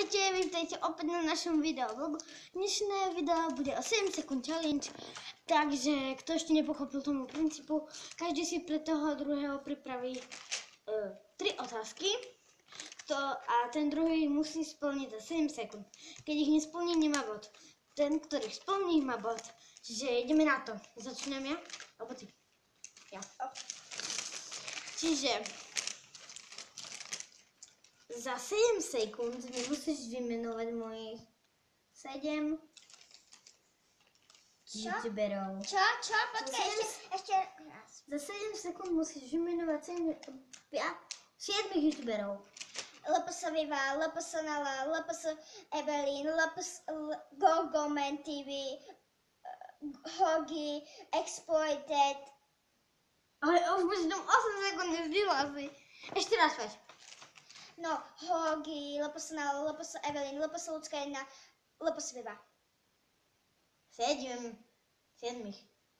Ahojte, vítajte opäť na našom videoblogu. Dnešné video bude o 7 sekúnd challenge, takže kto ešte nepochopil tomu princípu, každý si pre toho druhého pripraví 3 otázky a ten druhý musí splniť za 7 sekúnd. Keď ich nesplní, nemá bod. Ten, ktorý splní, má bod. Čiže ideme na to. Začnem ja? Alebo ty? Ja. Čiže za 7 sekúnd mi musíš vymenovať mojich 7 youtuberov. Čo? Počkaj, ešte raz. Za 7 sekúnd musíš vymenovať 7 youtuberov. LPS Viva, LPS Nala, LPS Evelyn, LPS Gogoman TV, Hogi, Exploited. Ale už budeš tam 8 sekúnd nezdila si. Ešte raz veď. No, Hogi, LPS Nala, LPS Evelyn, LPS Ľudská 1, LPS Viva. 7.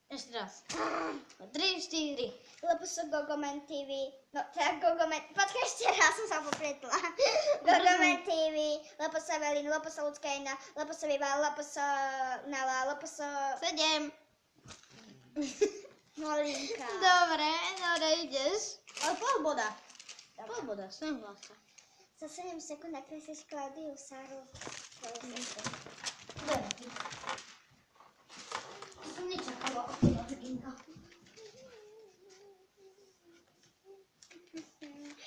Ešte raz. 3, 4. LPS Gogoman TV, no teda Gogoman, počkaj ešte raz, som sa popretla. Gogoman TV, LPS Evelyn, LPS Ľudská 1, LPS Viva, LPS Nala, LPS... 7. Malinka. Dobre, ideš. Ale pol boda. Pol boda, som hlása. Za 7 sekúnd nakreslíš Klaudiu, Sáru. Dobre. Som nečakala od teba takinka.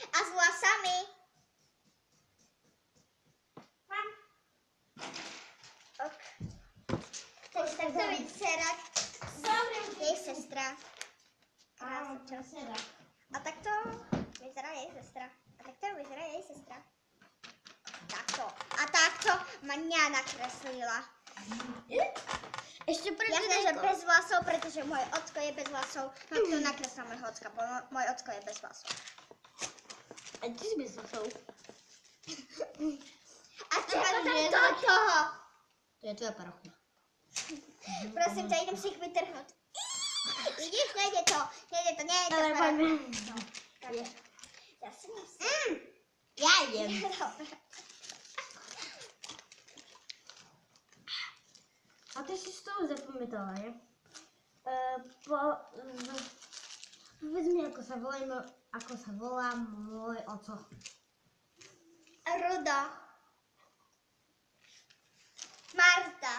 A s vlasami. Ok. Takže takto vyzerá. Jej sestra. Áno, čo seda. A takto vyzerá jej sestra. A takto vyzerá jej sestra. Takto. A takto ma ňa nakreslila. Ešte pre Jasné, že bez vlasov, pretože môj ocko je bez vlasov. Tak to nakreslila môjho ocka, môj ocko je bez vlasov. A ty si bez vlasov. A teraz toto. To je tvoja parochia. Prosím ťa, idem si ich vytrhnúť. Vidíš, nejde to. Dobre, poďme. Dobre. Ja si Ja idem. Dobre. A ty si z toho zapamätala, ne? Povedz mi, ako sa volá môj oco. Rudo. Marta.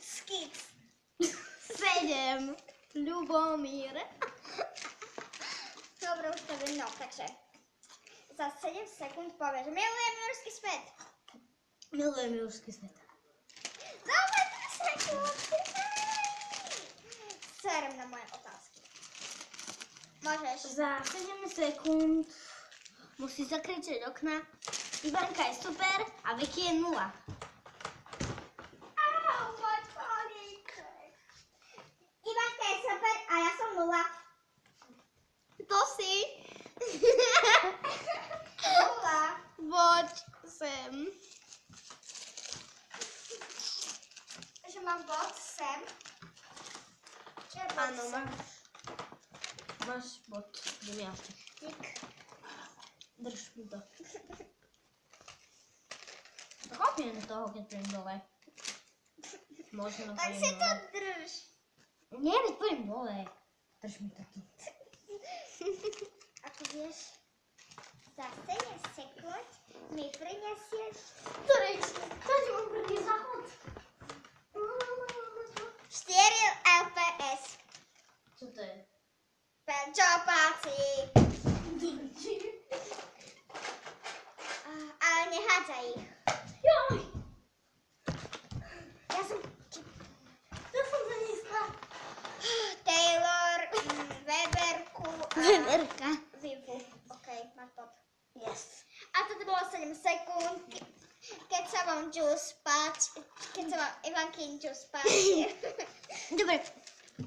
Skic. 7. Ľubomír. Dobre, už to viem, no, takže za 7 sekúnd povieš, milujem Jurský svet. Milujem Jurský svet. Dobre, 3 sekúnd. Serem na moje otázky. Môžeš. Za 7 sekúnd musíš zakričať okna. Ivanka je super a Vicky je 0. Ivanka je super a ja som 0. To si. 0. Poď sem. Takže mám bod sem. Čo je bod Áno, sem? máš bod. Idem ja. Dík. Drž mi to. Chopím z toho, keď pôjdem dole. Možno Tak pôjdem si to dole. drž. Nie, veď pôjdem dole. Drž mi to tu. Ako vieš, za 7 sekúnd mi prinesieš Ktorý? Čo ti mám prvý záchod? 4 LPS. Čo to je? Penčopáci. Ale nehádzaj ich. Joj! Ja som zaniesla Taylor, Weberku a Veverka. Vivu. OK, mám top. Yes. A toto bolo 7 sekúnd. Keď sa vám Juice páči, keď sa vám Ivankin Juice páči. Dobre,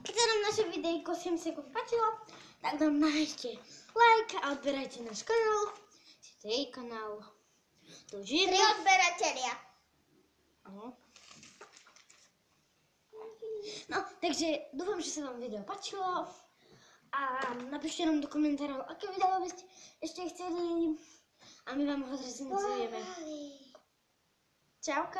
keď sa nám naše videjko 7 sekúnd páčilo, tak nám nájdete like a odberajte náš kanál. Si jej kanál. To 3 žije. odberatelia. No, takže dúfam, že sa vám video páčilo a napíšte nám do komentárov, aké video by ste ešte chceli a my vám ho zrecenzujeme. Čauko.